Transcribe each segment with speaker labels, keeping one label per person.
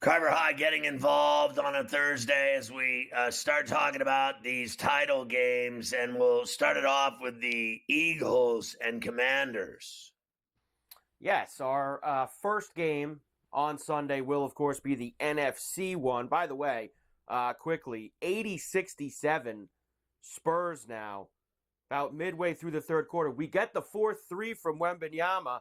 Speaker 1: Carver High getting involved on a Thursday as we start talking about these title games, and we'll start it off with the Eagles and Commanders.
Speaker 2: Yes, our first game on Sunday will, of course, be the NFC one. By the way, quickly, 80-67 Spurs now, about midway through the third quarter. We get the 4-3 from Wembanyama,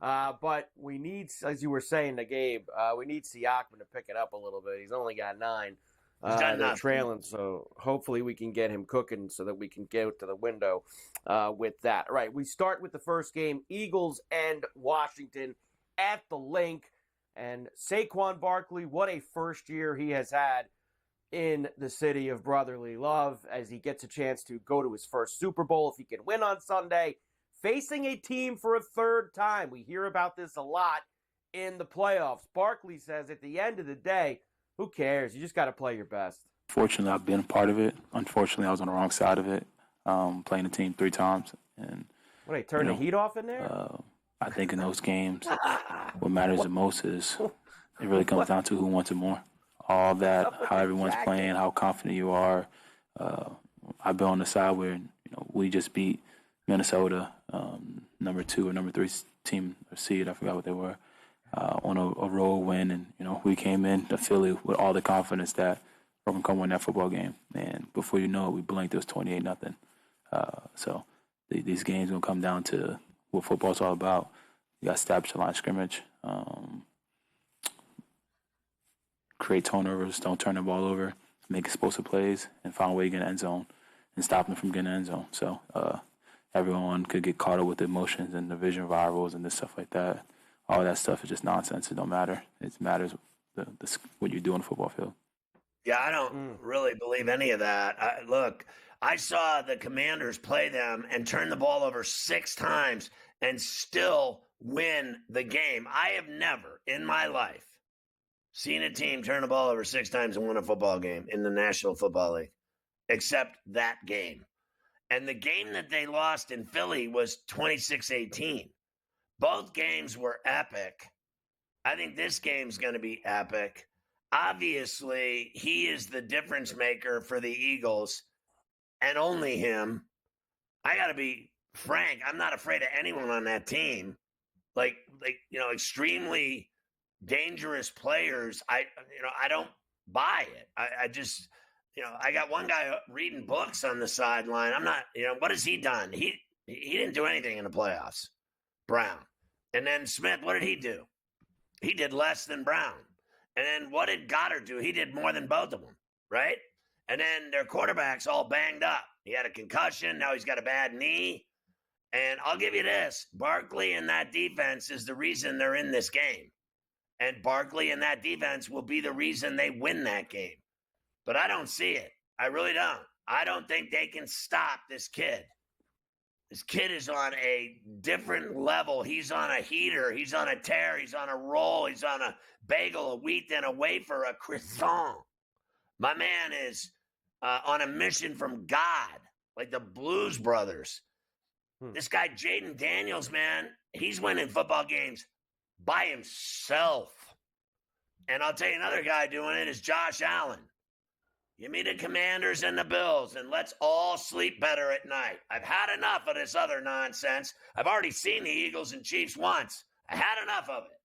Speaker 2: but we need, as you were saying to Gabe, we need Siakam to pick it up a little bit. He's only got 9. They're trailing, so hopefully we can get him cooking so that we can get to the window with that. All right, we start with the first game, Eagles and Washington at the Linc. And Saquon Barkley, what a first year he has had in the city of brotherly love as he gets a chance to go to his first Super Bowl if he can win on Sunday, facing a team for a third time. We hear about this a lot in the playoffs. Barkley says at the end of the day, who cares? You just got to play your best.
Speaker 3: Fortunately, I've been a part of it. Unfortunately, I was on the wrong side of it, playing the team 3 times. And
Speaker 2: what, they turn the heat off in there?
Speaker 3: I think in those games, what matters the most is it really comes down to who wants it more. All that, how everyone's playing, how confident you are. I've been on the side where we just beat Minnesota, number 2 or number 3 team or seed. I forgot what they were. On a road win, and we came in to Philly with all the confidence that we're gonna come win that football game. And before you know it, we blinked. It was 28-0. So these games gonna come down to what football's all about. You got to establish a line of scrimmage, create turnovers, don't turn the ball over, make explosive plays, and find a way to get in the end zone and stop them from getting in the end zone. So everyone could get caught up with the emotions and the vision virals and this stuff like that. All that stuff is just nonsense. It don't matter. It matters what you do on the football field.
Speaker 1: Yeah, I don't really believe any of that. Look, I saw the Commanders play them and turn the ball over 6 times and still win the game. I have never in my life seen a team turn the ball over 6 times and win a football game in the National Football League, except that game. And the game that they lost in Philly was 26-18. Both games were epic. I think this game's going to be epic. Obviously, he is the difference maker for the Eagles, and only him. I got to be frank. I'm not afraid of anyone on that team. Like extremely dangerous players. I don't buy it. I just, I got one guy reading books on the sideline. I'm not, what has he done? He didn't do anything in the playoffs. Brown. And then Smith, what did he do? He did less than Brown. And then what did Goddard do? He did more than both of them, right? And then their quarterback's all banged up. He had a concussion. Now he's got a bad knee. And I'll give you this. Barkley and that defense is the reason they're in this game. And Barkley and that defense will be the reason they win that game. But I don't see it. I really don't. I don't think they can stop this kid. This kid is on a different level. He's on a heater. He's on a tear. He's on a roll. He's on a bagel, a wheat, and a wafer, a croissant. My man is on a mission from God, like the Blues Brothers. This guy, Jaden Daniels, man, he's winning football games by himself. And I'll tell you another guy doing it is Josh Allen. Give me the Commanders and the Bills, and let's all sleep better at night. I've had enough of this other nonsense. I've already seen the Eagles and Chiefs once. I had enough of it.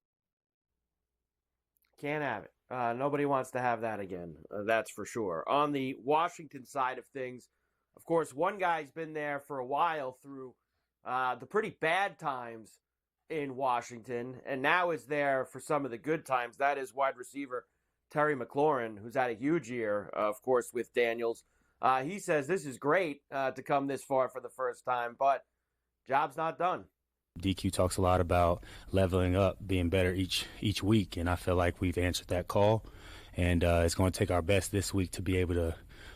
Speaker 2: Can't have it. Nobody wants to have that again. That's for sure. On the Washington side of things, of course, one guy's been there for a while through the pretty bad times in Washington, and now is there for some of the good times. That is wide receiver Terry McLaurin, who's had a huge year, of course, with Daniels. He says this is great to come this far for the first time, but job's not done.
Speaker 4: DQ talks a lot about leveling up, being better each week, and I feel like we've answered that call. And it's going to take our best this week to be able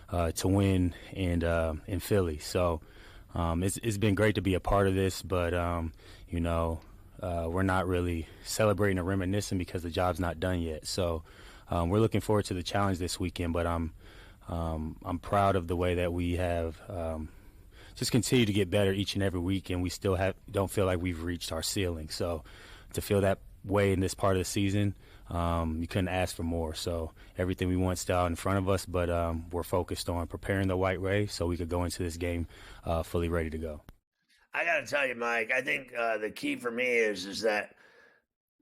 Speaker 4: to win in Philly. So it's been great to be a part of this, but we're not really celebrating or reminiscing because the job's not done yet. So we're looking forward to the challenge this weekend, but I'm proud of the way that we have just continue to get better each and every week, and we still don't feel like we've reached our ceiling. So to feel that way in this part of the season, you couldn't ask for more. So everything we want still out in front of us, but we're focused on preparing the White Ray so we could go into this game fully ready to go.
Speaker 1: I got to tell you, Mike, I think the key for me is that,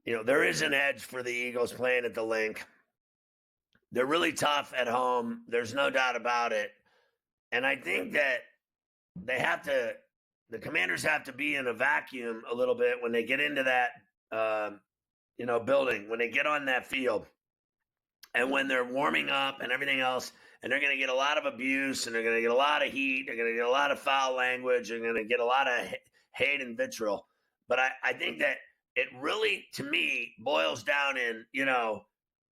Speaker 1: there is an edge for the Eagles playing at the Linc. They're really tough at home. There's no doubt about it. And I think that the Commanders have to be in a vacuum a little bit when they get into that, building, when they get on that field. And when they're warming up and everything else, and they're going to get a lot of abuse, and they're going to get a lot of heat, they're going to get a lot of foul language, they're going to get a lot of hate and vitriol. But I think that it really, to me, boils down in,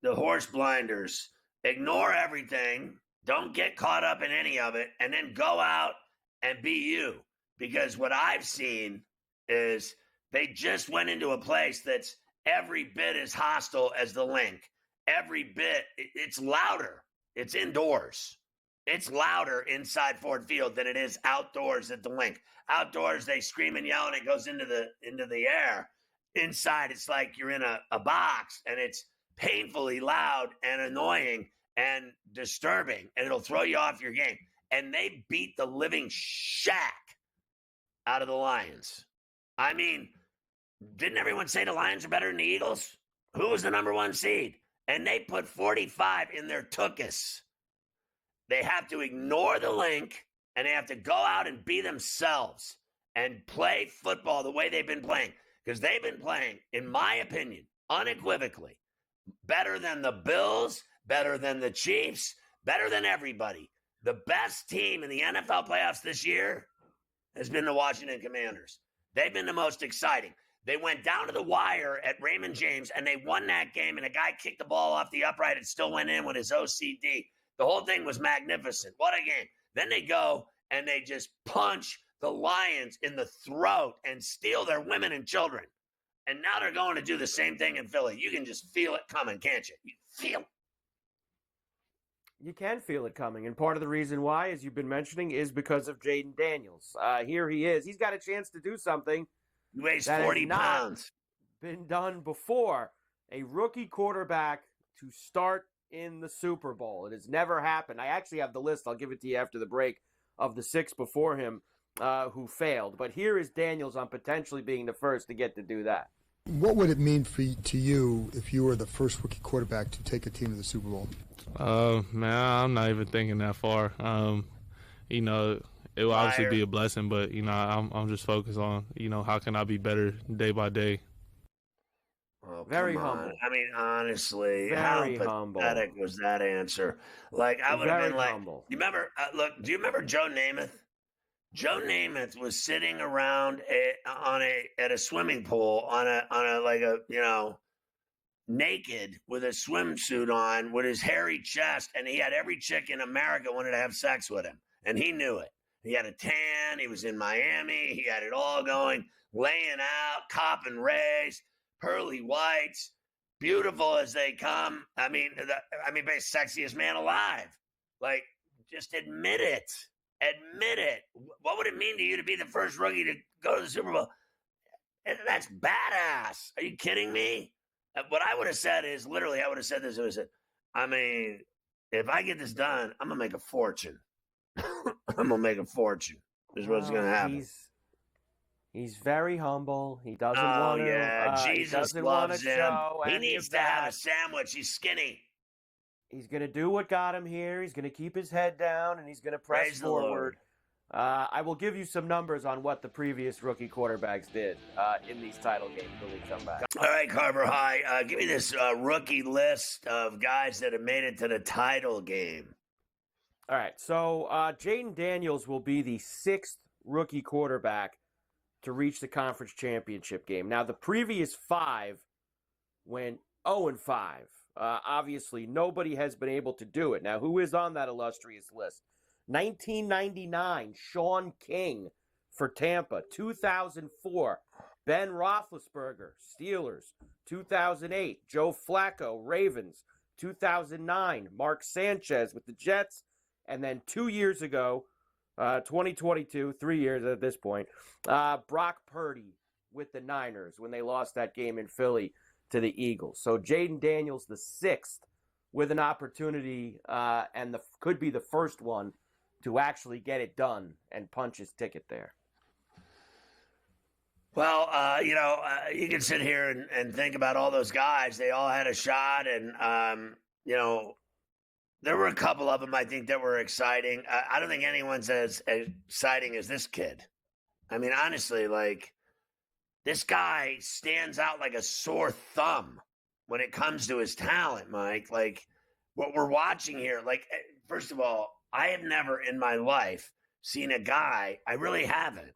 Speaker 1: the horse blinders. Ignore everything. Don't get caught up in any of it, and then go out and be you. Because what I've seen is they just went into a place that's every bit as hostile as the Linc. Every bit. It's louder. It's indoors. It's louder inside Ford Field than it is outdoors at the Linc. Outdoors, they scream and yell, and it goes into the air. Inside, it's like you're in a box, and it's painfully loud and annoying and disturbing, and it'll throw you off your game. And they beat the living shack out of the Lions. I mean, didn't everyone say the Lions are better than the Eagles? Who was the number 1 seed? And they put 45 in their tuchus. They have to ignore the Linc, and they have to go out and be themselves and play football the way they've been playing. Because they've been playing, in my opinion, unequivocally, better than the Bills, better than the Chiefs, better than everybody. The best team in the NFL playoffs this year has been the Washington Commanders. They've been the most exciting. They went down to the wire at Raymond James, and they won that game, and a guy kicked the ball off the upright and still went in with his OCD. The whole thing was magnificent. What a game. Then they go, and they just punch the Lions in the throat and steal their women and children. And now they're going to do the same thing in Philly. You can just feel it coming, can't you? You feel it.
Speaker 2: You can feel it coming, and part of the reason why, as you've been mentioning, is because of Jaden Daniels. Here he is. He's got a chance to do something.
Speaker 1: He weighs 40 pounds.
Speaker 2: Been done before. A rookie quarterback to start in the Super Bowl. It has never happened. I actually have the list. I'll give it to you after the break of the 6 before him who failed. But here is Daniels on potentially being the first to get to do that.
Speaker 5: What would it mean to you if you were the first rookie quarterback to take a team to the Super Bowl?
Speaker 6: Man, I'm not even thinking that far. It will obviously be a blessing, but I'm just focused on how can I be better day by day.
Speaker 1: Oh,
Speaker 2: very humble.
Speaker 1: I mean, honestly,
Speaker 2: very
Speaker 1: how
Speaker 2: humble.
Speaker 1: pathetic was that answer? Like, I would have been like,
Speaker 2: humble.
Speaker 1: You remember? Do you remember Joe Namath? Joe Namath was sitting around at a swimming pool naked with a swimsuit on with his hairy chest, and he had every chick in America wanted to have sex with him, and he knew it. He had a tan. He was in Miami. He had it all going, laying out, copping rays, pearly whites, beautiful as they come. I mean, sexiest man alive. Like, just admit it. Admit it. What would it mean to you to be the first rookie to go to the Super Bowl? That's badass. Are you kidding me? What I would have said is, literally, I would have said this. If I get this done, I'm going to make a fortune. I'm going to make a fortune is what's going to happen.
Speaker 2: He's very humble. He doesn't want to.
Speaker 1: Jesus loves him. He needs to have a sandwich. He's skinny.
Speaker 2: He's going to do what got him here. He's going to keep his head down, and he's going to press forward. I will give you some numbers on what the previous rookie quarterbacks did in these title games when we come back.
Speaker 1: All right, Carver High, give me this rookie list of guys that have made it to the title game.
Speaker 2: All right, so Jaden Daniels will be the 6th rookie quarterback to reach the conference championship game. Now, the previous 5 went 0-5. Obviously, nobody has been able to do it. Now, who is on that illustrious list? 1999, Sean King for Tampa. 2004, Ben Roethlisberger, Steelers. 2008, Joe Flacco, Ravens. 2009, Mark Sanchez with the Jets. And then 2 years ago, 2022, 3 years at this point, Brock Purdy with the Niners when they lost that game in Philly to the Eagles. So Jaden Daniels, the 6th, with an opportunity and could be the first one to actually get it done and punch his ticket there.
Speaker 1: Well, you can sit here and think about all those guys. They all had a shot, and, there were a couple of them, I think, that were exciting. I don't think anyone's as exciting as this kid. I mean, honestly, like, this guy stands out like a sore thumb when it comes to his talent, Mike. Like, what we're watching here, like, first of all, I have never in my life seen a guy, I really haven't,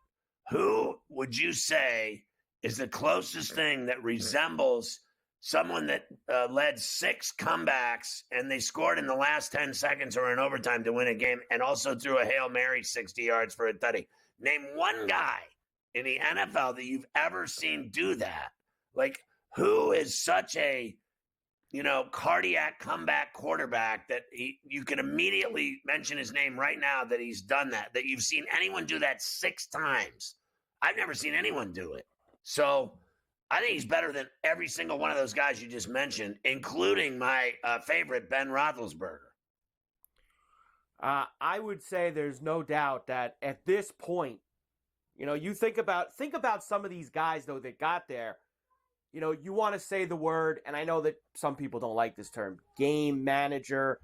Speaker 1: who would you say is the closest thing that resembles someone that led 6 comebacks and they scored in the last 10 seconds or in overtime to win a game and also threw a Hail Mary 60 yards for a tutty? Name one guy in the NFL that you've ever seen do that. Like, who is such a, cardiac comeback quarterback that you can immediately mention his name right now that he's done that you've seen anyone do that 6 times? I've never seen anyone do it. So I think he's better than every single one of those guys you just mentioned, including my favorite, Ben Roethlisberger.
Speaker 2: I would say there's no doubt that at this point, you think about some of these guys, though, that got there. You want to say the word, and I know that some people don't like this term, game manager,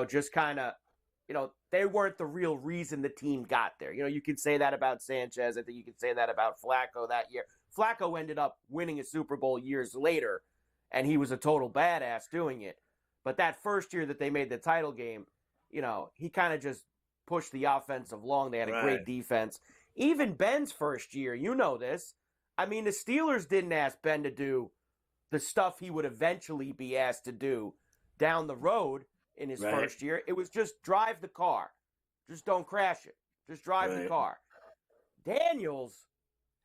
Speaker 2: just kind of, they weren't the real reason the team got there. You can say that about Sanchez. I think you can say that about Flacco that year. Flacco ended up winning a Super Bowl years later, and he was a total badass doing it. But that first year that they made the title game, he kind of just pushed the offense along. They had a great defense. Even Ben's first year, this. I mean, the Steelers didn't ask Ben to do the stuff he would eventually be asked to do down the road in his first year. It was just drive the car. Just don't crash it. Just drive the car. Daniels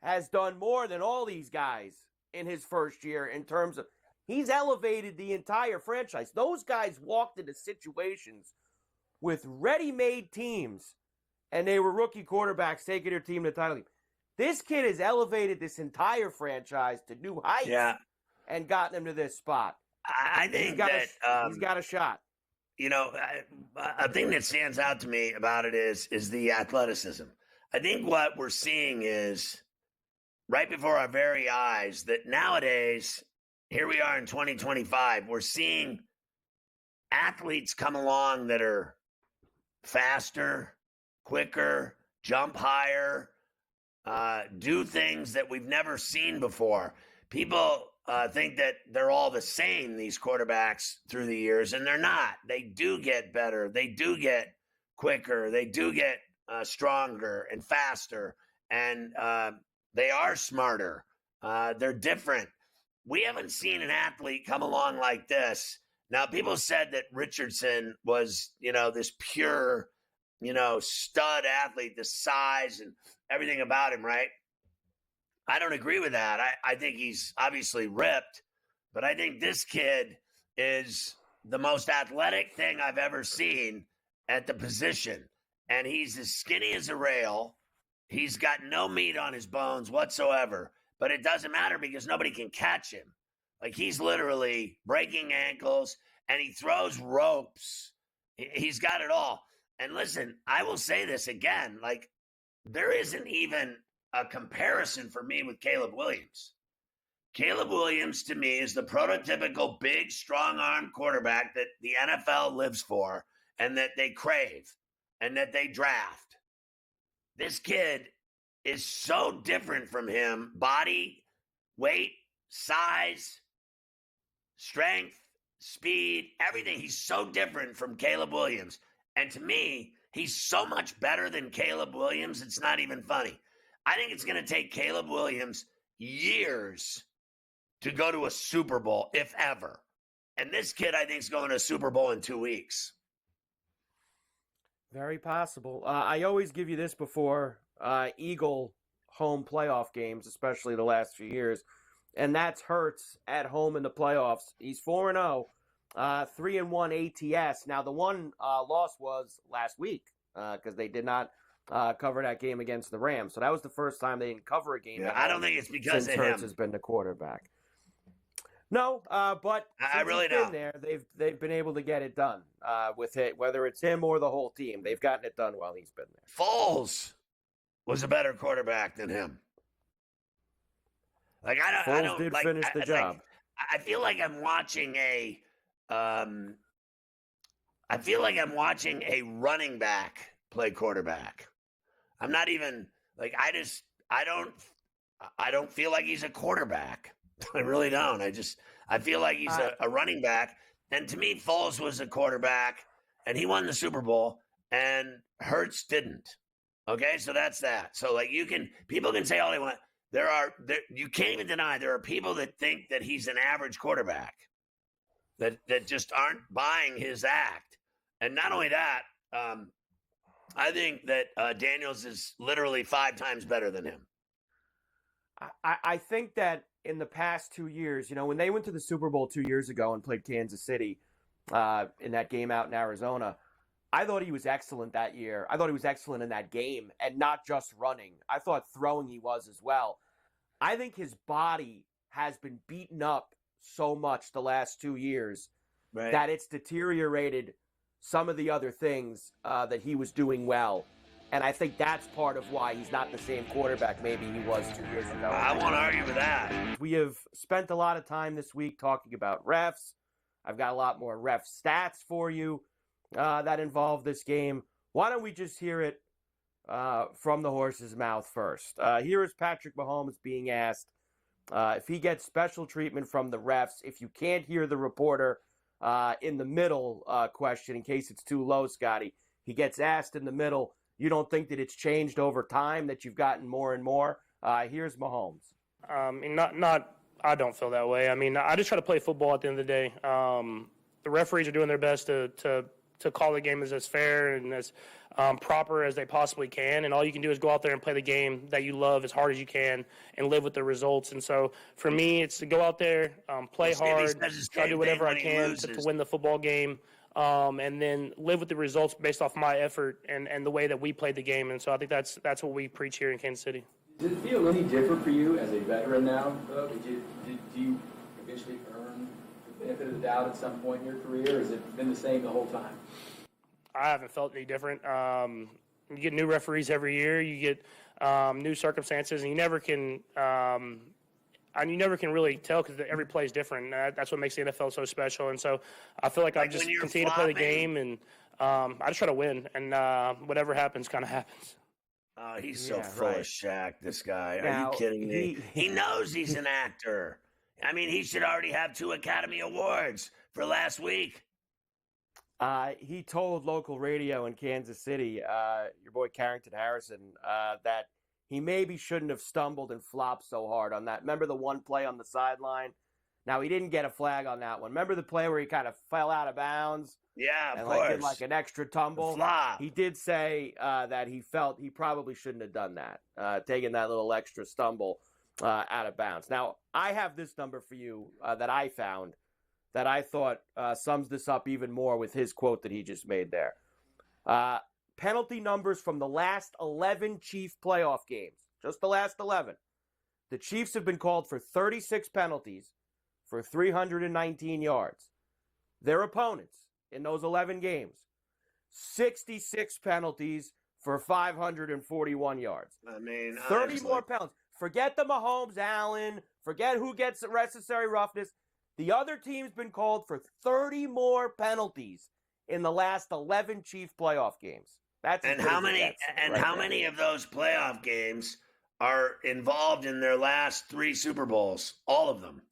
Speaker 2: has done more than all these guys in his first year in terms of he's elevated the entire franchise. Those guys walked into situations with ready-made teams, and they were rookie quarterbacks taking their team to the title game. This kid has elevated this entire franchise to new heights and gotten them to this spot.
Speaker 1: I think
Speaker 2: he's got a shot.
Speaker 1: A thing that stands out to me about it is the athleticism. I think what we're seeing is right before our very eyes that nowadays, here we are in 2025, we're seeing athletes come along that are faster, quicker, jump higher, do things that we've never seen before. People think that they're all the same, these quarterbacks, through the years, and they're not. They do get better. They do get quicker. They do get stronger and faster, and they are smarter. They're different. We haven't seen an athlete come along like this. Now, people said that Richardson was, this pure, stud athlete, the size and everything about him, right? I don't agree with that. I think he's obviously ripped, but I think this kid is the most athletic thing I've ever seen at the position. And he's as skinny as a rail. He's got no meat on his bones whatsoever, but it doesn't matter because nobody can catch him. Like, he's literally breaking ankles and he throws ropes. He's got it all. And listen, I will say this again, like, there isn't even a comparison for me with Caleb Williams. Caleb Williams, to me, is the prototypical big, strong-arm quarterback that the NFL lives for and that they crave and that they draft. This kid is so different from him. Body, weight, size, strength, speed, everything. He's so different from Caleb Williams. And to me, he's so much better than Caleb Williams, it's not even funny. I think it's going to take Caleb Williams years to go to a Super Bowl, if ever. And this kid, I think, is going to a Super Bowl in 2 weeks.
Speaker 2: Very possible. I always give you this before Eagle home playoff games, especially the last few years, and that's Hurts at home in the playoffs. He's 4-0, 3-1 ATS. Now, the one loss was last week because they did not cover that game against the Rams. So that was the first time they didn't cover a game.
Speaker 1: Yeah, I don't think it's because
Speaker 2: since
Speaker 1: of
Speaker 2: Hurts
Speaker 1: him.
Speaker 2: has been the quarterback. No, but
Speaker 1: I
Speaker 2: since
Speaker 1: really
Speaker 2: he's been
Speaker 1: don't.
Speaker 2: there, they've been able to get it done with it, whether it's him or the whole team. They've gotten it done while he's been there.
Speaker 1: Foles was a better quarterback than him. Like
Speaker 2: Foles did finish the job.
Speaker 1: I feel like I'm watching I feel like I'm watching a running back play quarterback. I'm not even like I don't feel like he's a quarterback. I really don't. I feel like he's a running back. And to me, Foles was a quarterback, and he won the Super Bowl, and Hurts didn't. Okay, so that's that. So like people can say all they want. You can't even deny there are people that think that he's an average quarterback, that just aren't buying his act. And not only that, I think that Daniels is literally 5 times better than him.
Speaker 2: I think that in the past 2 years, when they went to the Super Bowl 2 years ago and played Kansas City in that game out in Arizona, I thought he was excellent that year. I thought he was excellent in that game, and not just running. I thought throwing he was as well. I think his body has been beaten up so much the last 2 years that it's deteriorated some of the other things that he was doing well. And I think that's part of why he's not the same quarterback maybe he was 2 years ago.
Speaker 1: I won't argue with that.
Speaker 2: We have spent a lot of time this week talking about refs. I've got a lot more ref stats for you that involve this game. Why don't we just hear it from the horse's mouth first? Here is Patrick Mahomes being asked if he gets special treatment from the refs. If you can't hear the reporter in the middle question, in case it's too low, Scotty, he gets asked in the middle, you don't think that it's changed over time, that you've gotten more and more? Here's Mahomes.
Speaker 7: I don't feel that way. I mean, I just try to play football at the end of the day. The referees are doing their best to call the game as fair and as proper as they possibly can. And all you can do is go out there and play the game that you love as hard as you can and live with the results. And so for me, it's to go out there, play hard, try to do whatever I can to win the football game. And then live with the results based off my effort and the way that we played the game. And so I think that's what we preach here in Kansas City.
Speaker 8: Does it feel any different for you as a veteran now, though? Do you eventually earn the benefit of the doubt at some point in your career, or has it been the same the whole time?
Speaker 7: I haven't felt any different. You get new referees every year. You get new circumstances, and you never can really tell because every play is different. That's what makes the NFL so special. And so I feel like I just continue to play the game, and I just try to win. And whatever happens, kind of happens.
Speaker 1: Oh, he's so full of Shaq, this guy. Are you kidding me? He knows he's an actor. I mean, he should already have 2 Academy Awards for last week.
Speaker 2: He told local radio in Kansas City, your boy Carrington Harrison, that he maybe shouldn't have stumbled and flopped so hard on that. Remember the one play on the sideline? Now, he didn't get a flag on that one. Remember the play where he kind of fell out of bounds?
Speaker 1: Yeah, of
Speaker 2: course. Did like an extra tumble?
Speaker 1: Flop.
Speaker 2: He did say that he felt he probably shouldn't have done that, taking that little extra stumble out of bounds. Now, I have this number for you that I found that I thought sums this up even more with his quote that he just made there. Penalty numbers from the last 11 Chief playoff games, just the last 11. The Chiefs have been called for 36 penalties for 319 yards. Their opponents in those 11 games, 66 penalties for 541 yards.
Speaker 1: I mean,
Speaker 2: 30
Speaker 1: honestly.
Speaker 2: more penalties. Forget the Mahomes, Allen. Forget who gets the necessary roughness. The other team's been called for 30 more penalties in the last 11 Chief playoff games. That's
Speaker 1: how many of those playoff games are involved in their last 3 Super Bowls? All of them.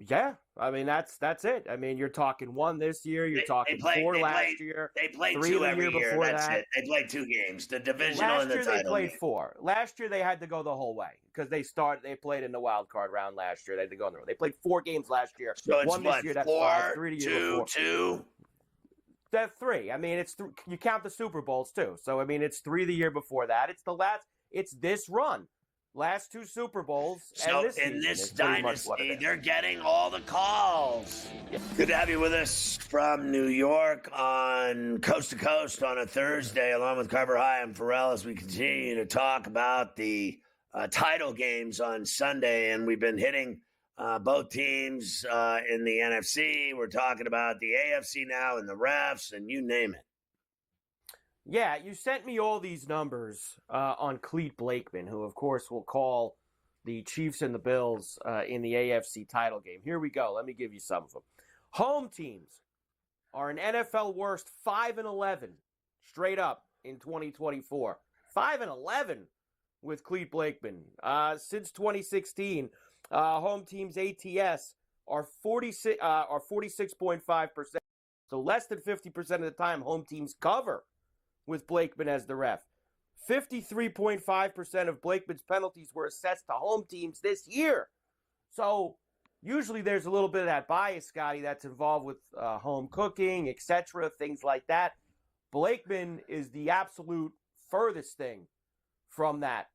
Speaker 2: Yeah, I mean that's it. I mean, you're talking 1 this year. You're talking 4 last year.
Speaker 1: They played
Speaker 2: 3
Speaker 1: 2 every year.
Speaker 2: That's
Speaker 1: it. They played 2 games: the divisional and the title.
Speaker 2: Last year they played
Speaker 1: game.
Speaker 2: 4. Last year they had to go the whole way because they played in the wild card round last year. They had to go in the road. They played 4 games last year.
Speaker 1: So it's
Speaker 2: 1 this year. That's
Speaker 1: 4,
Speaker 2: 3 the year before.
Speaker 1: 2.
Speaker 2: That's 3. I mean, it's you count the Super Bowls too. So I mean, it's 3 the year before that. It's the last. It's this run. Last 2 Super Bowls.
Speaker 1: So in this dynasty, they're getting all the calls. Yeah. Good to have you with us from New York on Coast to Coast on a Thursday, along with Carver High and Ferrall, as we continue to talk about the title games on Sunday. And we've been hitting both teams in the NFC. We're talking about the AFC now and the refs and you name it.
Speaker 2: Yeah, you sent me all these numbers on Clete Blakeman, who, of course, will call the Chiefs and the Bills in the AFC title game. Here we go. Let me give you some of them. Home teams are an NFL worst 5-11 straight up in 2024. 5-11 with Clete Blakeman. Since 2016, home teams' ATS are 46.5%. So less than 50% of the time, home teams cover with Blakeman as the ref. 53.5% of Blakeman's penalties were assessed to home teams this year. So usually there's a little bit of that bias, Scotty, that's involved with home cooking, etc., things like that. Blakeman is the absolute furthest thing from that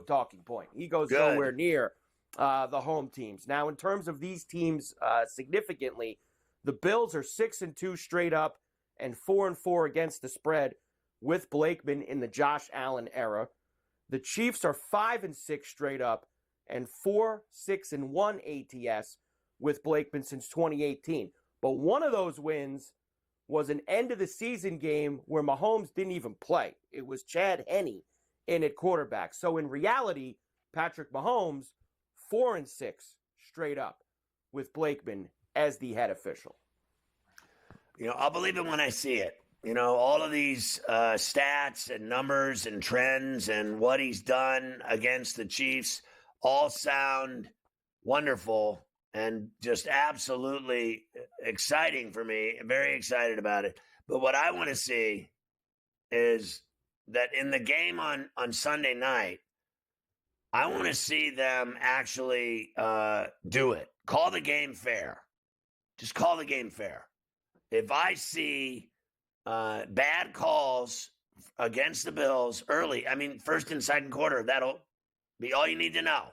Speaker 2: talking point. He goes nowhere near the home teams. Now, in terms of these teams significantly, the Bills are 6-2 straight up and 4-4 against the spread with Blakeman in the Josh Allen era. The Chiefs are 5-6 straight up and 4-6-1 ATS with Blakeman since 2018. But one of those wins was an end-of-the-season game where Mahomes didn't even play. It was Chad Henne in at quarterback. So in reality, Patrick Mahomes, 4-6 straight up with Blakeman as the head official.
Speaker 1: I'll believe it when I see it. All of these stats and numbers and trends and what he's done against the Chiefs all sound wonderful and just absolutely exciting for me. I'm very excited about it. But what I want to see is that in the game on Sunday night, I want to see them actually do it. Call the game fair. Just call the game fair. If I see bad calls against the Bills early, first and second quarter, that'll be all you need to know.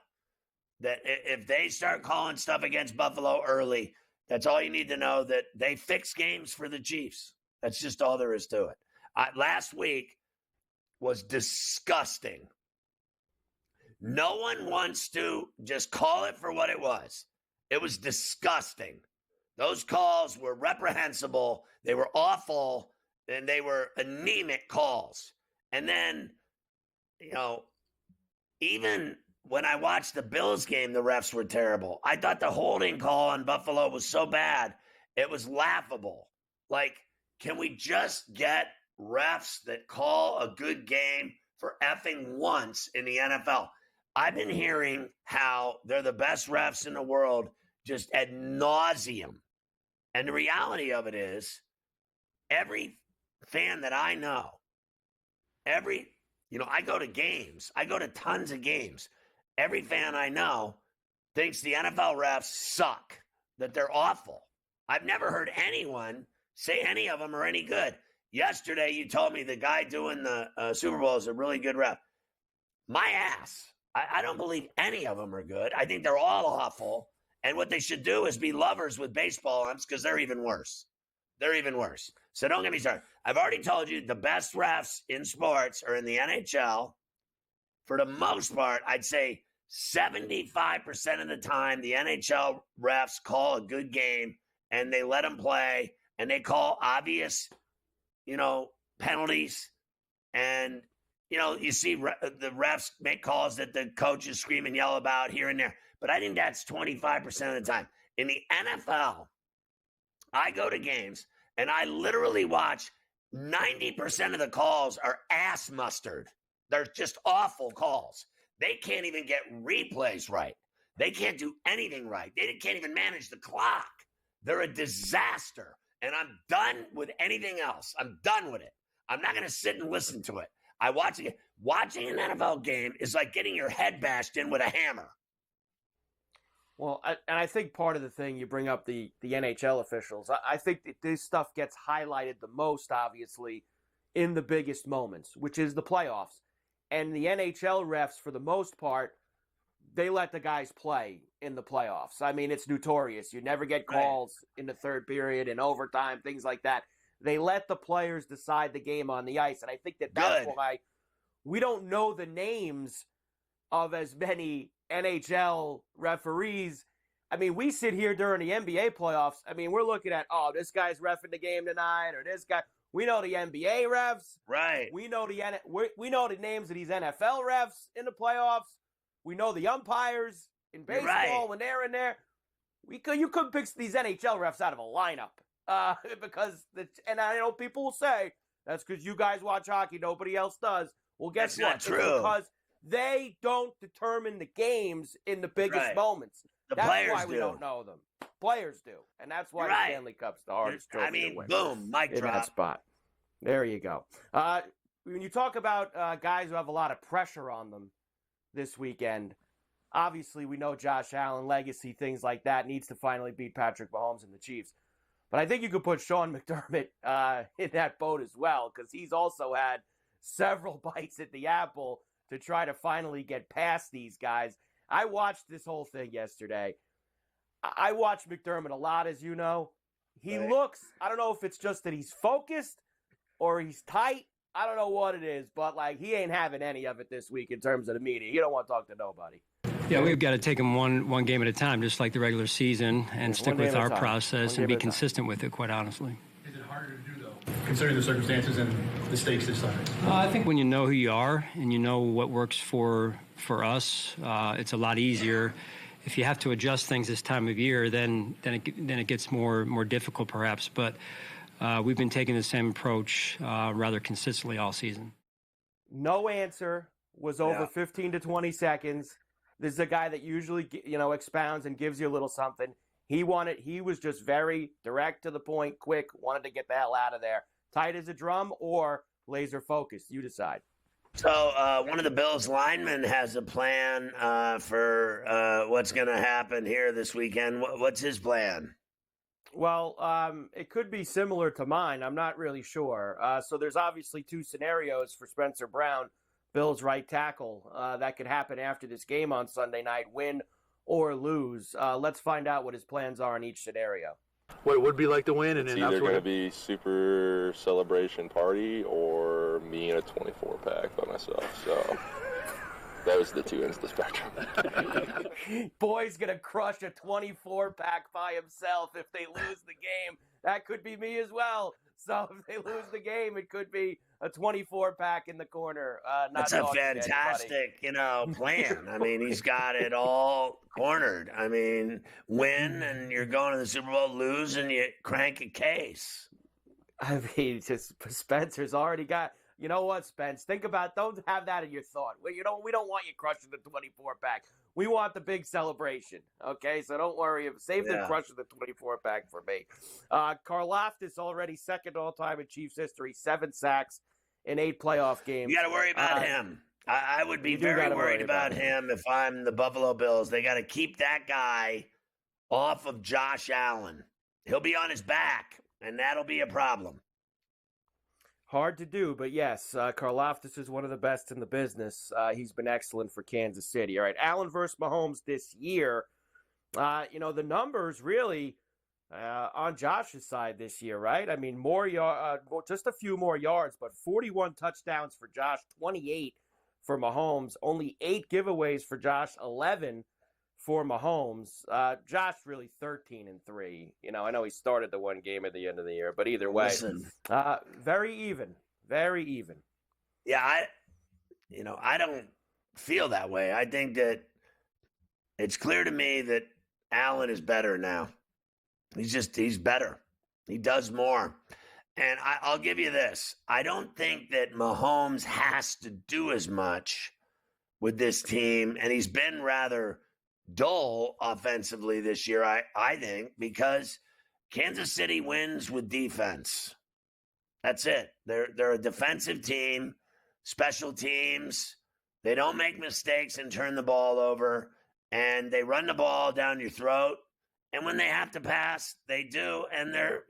Speaker 1: That if they start calling stuff against Buffalo early, that's all you need to know, that they fix games for the Chiefs. That's just all there is to it. Last week was disgusting. No one wants to just call it for what it was. It was disgusting. Those calls were reprehensible. They were awful, and they were anemic calls. And then, even when I watched the Bills game, the refs were terrible. I thought the holding call on Buffalo was so bad, it was laughable. Like, can we just get refs that call a good game for effing once in the NFL? I've been hearing how they're the best refs in the world just ad nauseum. And the reality of it is, every fan that I know, I go to games. I go to tons of games. Every fan I know thinks the NFL refs suck, that they're awful. I've never heard anyone say any of them are any good. Yesterday, you told me the guy doing the Super Bowl is a really good ref. My ass. I don't believe any of them are good. I think they're all awful. And what they should do is be lovers with baseball umps, because they're even worse. They're even worse. So don't get me started. I've already told you the best refs in sports are in the NHL. For the most part, I'd say 75% of the time, the NHL refs call a good game and they let them play and they call obvious, penalties. And, you see the refs make calls that the coaches scream and yell about here and there. But I think that's 25% of the time. In the NFL, I go to games and I literally watch 90% of the calls are ass mustard. They're just awful calls. They can't even get replays right. They can't do anything right. They can't even manage the clock. They're a disaster. And I'm done with anything else. I'm done with it. I'm not going to sit and listen to it. Watching an NFL game is like getting your head bashed in with a hammer.
Speaker 2: Well, I think part of the thing, you bring up the NHL officials, I think that this stuff gets highlighted the most, obviously, in the biggest moments, which is the playoffs. And the NHL refs, for the most part, they let the guys play in the playoffs. It's notorious. You never get calls in the third period, in overtime, things like that. They let the players decide the game on the ice. And I think that's why we don't know the names of as many NHL referees. I mean, we sit here during the NBA playoffs. I mean, we're looking at, oh, this guy's reffing the game tonight, or this guy. We know the NBA refs.
Speaker 1: Right.
Speaker 2: We know we know the names of these NFL refs in the playoffs. We know the umpires in baseball when they're in there. You couldn't pick these NHL refs out of a lineup and I know people will say that's because you guys watch hockey, nobody else does. Well, guess what?
Speaker 1: That's not true.
Speaker 2: It's because they don't determine the games in the biggest moments. That's why we don't know them. Players do, and that's why the Stanley Cup's the hardest trophy to win.
Speaker 1: Boom, mic
Speaker 2: in
Speaker 1: drop.
Speaker 2: That spot. There you go. When you talk about guys who have a lot of pressure on them this weekend, obviously we know Josh Allen, legacy, things like that, needs to finally beat Patrick Mahomes and the Chiefs. But I think you could put Sean McDermott in that boat as well, because he's also had several bites at the apple to try to finally get past these guys. I watched this whole thing yesterday. I watch McDermott a lot, as you know. He looks, I don't know if it's just that he's focused or he's tight. I don't know what it is, but he ain't having any of it this week in terms of the media. He don't want to talk to nobody.
Speaker 9: Yeah, we've got to take them one game at a time, just like the regular season, and stick with our process and be consistent with it, quite honestly.
Speaker 10: Is it harder to do, though, considering the circumstances and the stakes this time?
Speaker 9: I think when you know who you are and you know what works for us, it's a lot easier. If you have to adjust things this time of year, then it gets more difficult, perhaps. But we've been taking the same approach rather consistently all season.
Speaker 2: No answer was over 15 to 20 seconds. This is a guy that usually, expounds and gives you a little something. He was just very direct to the point, quick, wanted to get the hell out of there. Tight as a drum or laser focused. You decide.
Speaker 1: So one of the Bills linemen has a plan for what's going to happen here this weekend. What's his plan?
Speaker 2: Well, it could be similar to mine. I'm not really sure. So there's obviously two scenarios for Spencer Brown, Bills right tackle. That could happen after this game on Sunday night, win or lose. Let's find out what his plans are in each scenario.
Speaker 10: What it would be like to win, and
Speaker 11: it's
Speaker 10: then
Speaker 11: either going to be super celebration party or me in a 24-pack by myself. So those are the two ends of the spectrum.
Speaker 2: Boy's going to crush a 24-pack by himself if they lose the game. That could be me as well. So if they lose the game, it could be a 24-pack in the corner.
Speaker 1: That's a fantastic, plan. I mean, he's got it all cornered. I mean, win and you're going to the Super Bowl, lose and you crank a case.
Speaker 2: I mean, just Spencer's already got. You know what, Spence? Don't have that in your thought. We don't want you crushing the 24-pack. We want the big celebration, okay? So don't worry. Save the crushing the 24-pack for me. Karlaftis already second all-time in Chiefs history, 7 sacks in 8 playoff games.
Speaker 1: You got to worry about him. I would be very worried about him if I'm the Buffalo Bills. They got to keep that guy off of Josh Allen. He'll be on his back, and that'll be a problem.
Speaker 2: Hard to do, but yes, Karlaftis is one of the best in the business. He's been excellent for Kansas City. All right, Allen versus Mahomes this year. The numbers really on Josh's side this year, right? I mean, just a few more yards, but 41 touchdowns for Josh, 28 for Mahomes. Only 8 giveaways for Josh, 11 for Mahomes. Josh really 13-3. I know he started the one game at the end of the year, but either way, very even.
Speaker 1: Yeah, I don't feel that way. I think that it's clear to me that Allen is better now. He's better. He does more. And I'll give you this. I don't think that Mahomes has to do as much with this team, and he's been rather dull offensively this year, I think, because Kansas City wins with defense. That's it. They're a defensive team, special teams. They don't make mistakes and turn the ball over, and they run the ball down your throat. And when they have to pass, they do, and they're,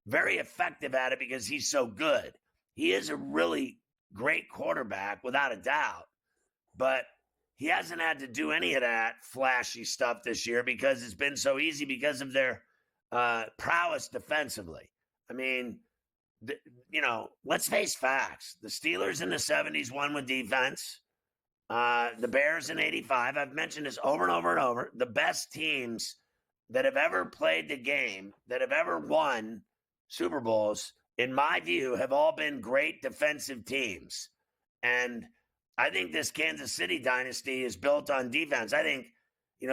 Speaker 1: very effective at it because he's so good. He is a really great quarterback, without a doubt, but he hasn't had to do any of that flashy stuff this year because it's been so easy because of their prowess defensively. I mean, let's face facts. The Steelers in the 70s won with defense. the Bears in 85. I've mentioned this over and over and over. The best teams that have ever played the game, that have ever won Super Bowls, in my view, have all been great defensive teams. And I think this Kansas City dynasty is built on defense. I think,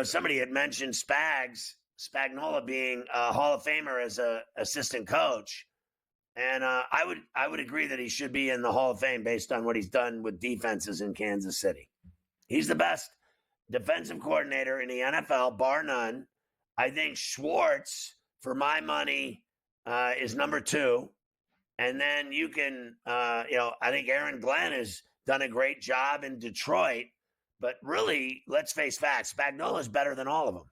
Speaker 1: somebody had mentioned Spagnuolo being a Hall of Famer as an assistant coach. And I would agree that he should be in the Hall of Fame based on what he's done with defenses in Kansas City. He's the best defensive coordinator in the NFL, bar none. I think Schwartz, for my money, is number 2. And then you can, I think Aaron Glenn has done a great job in Detroit. But really, let's face facts. Spagnuolo is better than all of them.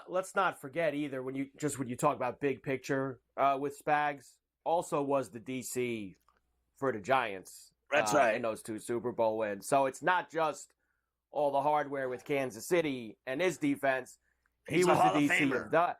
Speaker 2: Let's not forget either when you talk about big picture with Spags, also was the DC for the Giants.
Speaker 1: That's right.
Speaker 2: In those 2 Super Bowl wins. So it's not just all the hardware with Kansas City and his defense. He was the DC of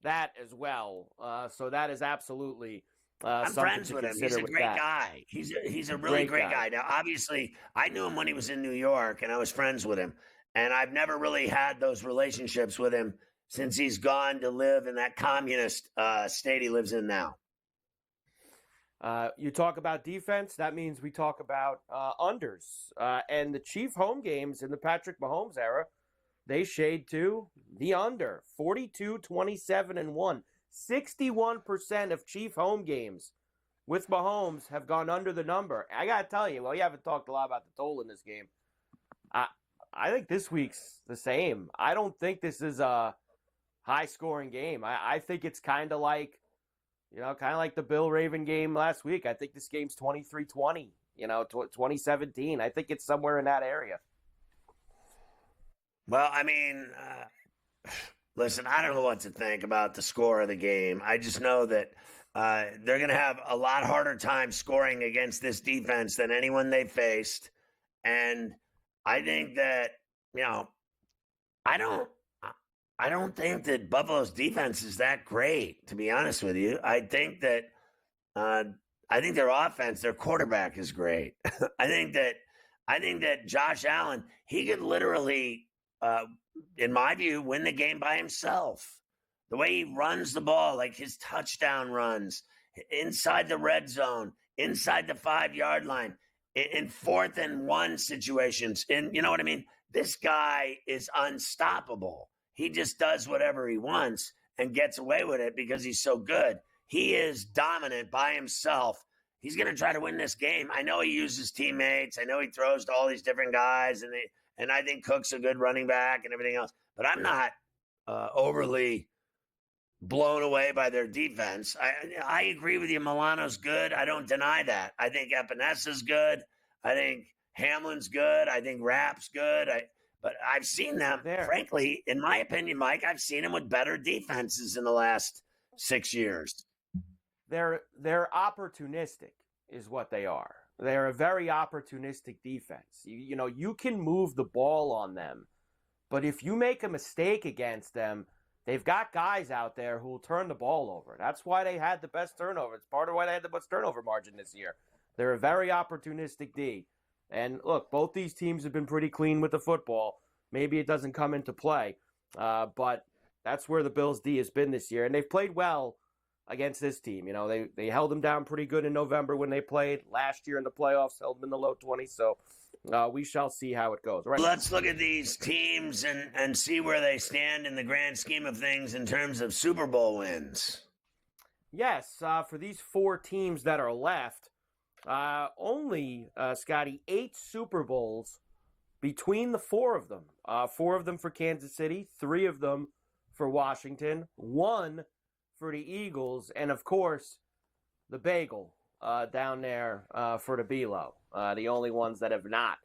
Speaker 2: that as well. So that is absolutely
Speaker 1: I'm friends with him. He's a great guy. He's a really great guy. Now, obviously, I knew him when he was in New York, and I was friends with him. And I've never really had those relationships with him since he's gone to live in that communist state he lives in now.
Speaker 2: You talk about defense, that means we talk about unders. And the Chief home games in the Patrick Mahomes era, they shade to the under. 42, 27, and 1. 61% of Chief home games with Mahomes have gone under the number. I got to tell you, well, you haven't talked a lot about the total in this game. I think this week's the same. I don't think this is a high-scoring game. I think it's kind of like the Bill-Raven game last week. I think this game's 23-20, 2017. I think it's somewhere in that area.
Speaker 1: Well, I mean, listen, I don't know what to think about the score of the game. I just know that they're going to have a lot harder time scoring against this defense than anyone they've faced. And I think that, I don't think that Buffalo's defense is that great, to be honest with you. I think that their offense, their quarterback is great. I think that Josh Allen, he could literally, in my view, win the game by himself. The way he runs the ball, like his touchdown runs, inside the red zone, inside the 5-yard line, in 4th and 1 situations. And you know what I mean? This guy is unstoppable. He just does whatever he wants and gets away with it because he's so good. He is dominant by himself. He's going to try to win this game. I know he uses teammates. I know he throws to all these different guys, and I think Cook's a good running back and everything else. But I'm not overly blown away by their defense. I agree with you. Milano's good. I don't deny that. I think Epenesa's good. I think Hamlin's good. I think Rapp's good. But I've seen them, frankly, in my opinion, Mike, I've seen them with better defenses in the last 6 years.
Speaker 2: They're opportunistic is what they are. They're a very opportunistic defense. You can move the ball on them, but if you make a mistake against them, they've got guys out there who will turn the ball over. That's why they had the best turnover. It's part of why they had the best turnover margin this year. They're a very opportunistic D. And look, both these teams have been pretty clean with the football. Maybe it doesn't come into play, but that's where the Bills' D has been this year. And they've played well against this team. They held them down pretty good in November when they played. Last year in the playoffs, held them in the low 20s. So we shall see how it goes. Right.
Speaker 1: Let's look at these teams and see where they stand in the grand scheme of things in terms of Super Bowl wins.
Speaker 2: Yes, for these 4 teams that are left, only, Scotty, 8 Super Bowls between the 4 of them. 4 of them for Kansas City, 3 of them for Washington, 1 for the Eagles, and, of course, the Bagel down there for the Bealo. The only ones that have not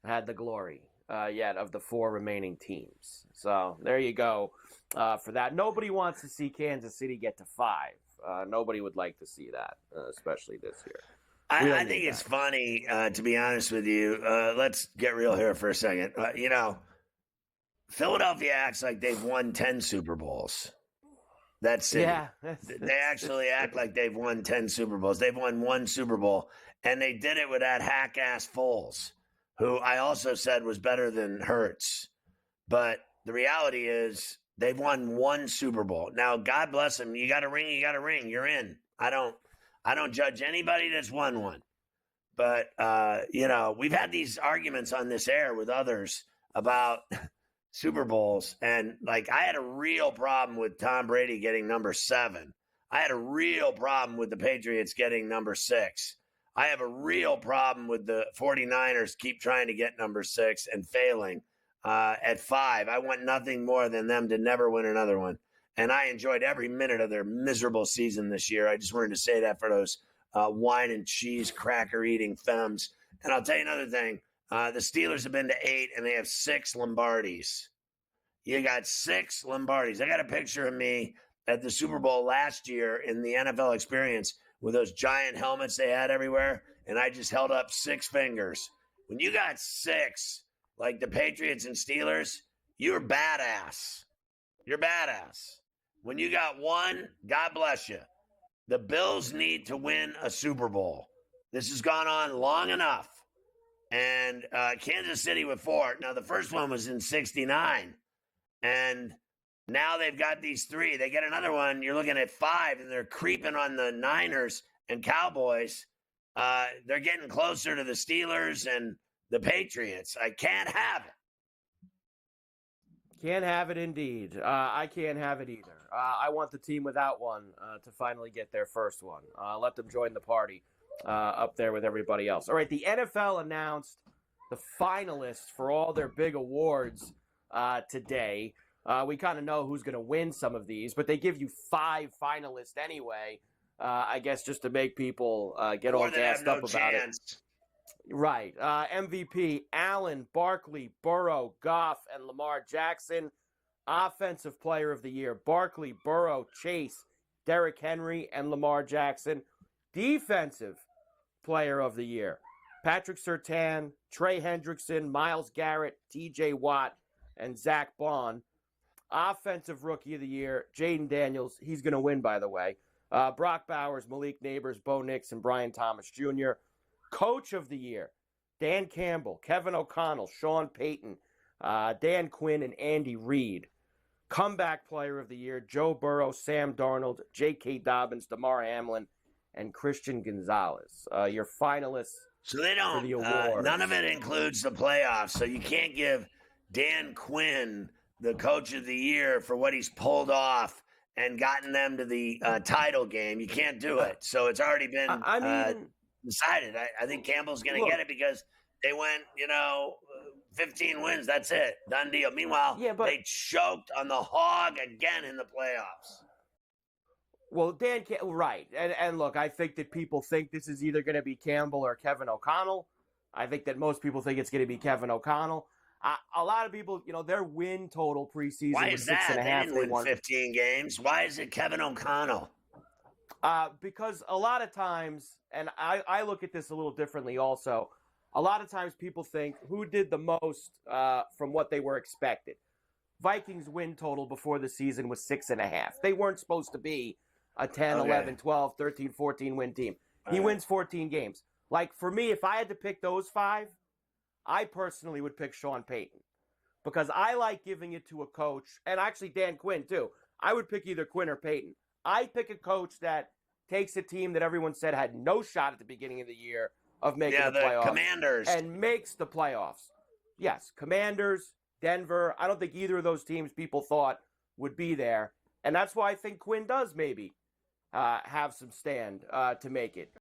Speaker 2: had the glory yet of the 4 remaining teams. So there you go for that. Nobody wants to see Kansas City get to 5. Nobody would like to see that, especially this year.
Speaker 1: I think it's funny, to be honest with you. Let's get real here for a second. Philadelphia acts like they've won 10 Super Bowls. That's it. Yeah. They actually act like they've won 10 Super Bowls. They've won 1 Super Bowl, and they did it with that hack-ass Foles. who I also said was better than Hurts. But the reality is they've won one Super Bowl. Now, God bless them. You got a ring, you're in. I don't judge anybody that's won one. But, we've had these arguments on this air with others about Super Bowls. And, I had a real problem with Tom Brady getting number 7. I had a real problem with the Patriots getting number 6. I have a real problem with the 49ers keep trying to get number 6 and failing at 5. I want nothing more than them to never win another one. And I enjoyed every minute of their miserable season this year. I just wanted to say that for those wine and cheese cracker-eating femmes. And I'll tell you another thing. The Steelers have been to 8, and they have 6 Lombardis. You got 6 Lombardis. I got a picture of me at the Super Bowl last year in the NFL Experience with those giant helmets they had everywhere, and I just held up 6 fingers. When you got 6, like the Patriots and Steelers, you're badass. You're badass. When you got 1, God bless you. The Bills need to win a Super Bowl. This has gone on long enough. And Kansas City with 4. Now, the first one was in 69. And now they've got these 3. They get another one. You're looking at 5, and they're creeping on the Niners and Cowboys. They're getting closer to the Steelers and the Patriots. I can't have it.
Speaker 2: Can't have it indeed. I can't have it either. I want the team without one to finally get their first one. Let them join the party up there with everybody else. All right, the NFL announced the finalists for all their big awards today. We kind of know who's going to win some of these, but they give you 5 finalists anyway, I guess just to make people get all gassed up about it. Right. MVP, Allen, Barkley, Burrow, Goff, and Lamar Jackson. Offensive Player of the Year, Barkley, Burrow, Chase, Derrick Henry, and Lamar Jackson. Defensive Player of the Year, Patrick Surtain, Trey Hendrickson, Myles Garrett, TJ Watt, and Zach Bond. Offensive Rookie of the Year, Jaden Daniels. He's going to win, by the way. Brock Bowers, Malik Neighbors, Bo Nix, and Brian Thomas Jr. Coach of the Year, Dan Campbell, Kevin O'Connell, Sean Payton, Dan Quinn, and Andy Reid. Comeback Player of the Year, Joe Burrow, Sam Darnold, J.K. Dobbins, DeMar Hamlin, and Christian Gonzalez. Your finalists
Speaker 1: so they don't,
Speaker 2: for the awards.
Speaker 1: None of it includes the playoffs, so you can't give Dan Quinn the Coach of the Year for what he's pulled off and gotten them to the title game. You can't do it. So it's already been decided. I think Campbell's going to get it because they went, 15 wins. That's it. Done deal. Meanwhile, they choked on the hog again in the playoffs.
Speaker 2: Well, right. And look, I think that people think this is either going to be Campbell or Kevin O'Connell. I think that most people think it's going to be Kevin O'Connell. A lot of people, their win total preseason was 6.5.
Speaker 1: They didn't win 15 games. Why is it Kevin O'Connell?
Speaker 2: Because a lot of times, and I look at this a little differently also, a lot of times people think who did the most from what they were expected. Vikings win total before the season was 6.5. They weren't supposed to be a 10, 11, 12, 13, 14 win team. He wins 14 games. Like, for me, if I had to pick those 5, I personally would pick Sean Payton because I like giving it to a coach, and actually Dan Quinn too. I would pick either Quinn or Payton. I pick a coach that takes a team that everyone said had no shot at the beginning of the year of making the playoffs.
Speaker 1: Commanders.
Speaker 2: And makes the playoffs. Yes, Commanders, Denver. I don't think either of those teams people thought would be there. And that's why I think Quinn does maybe have some stand to make it.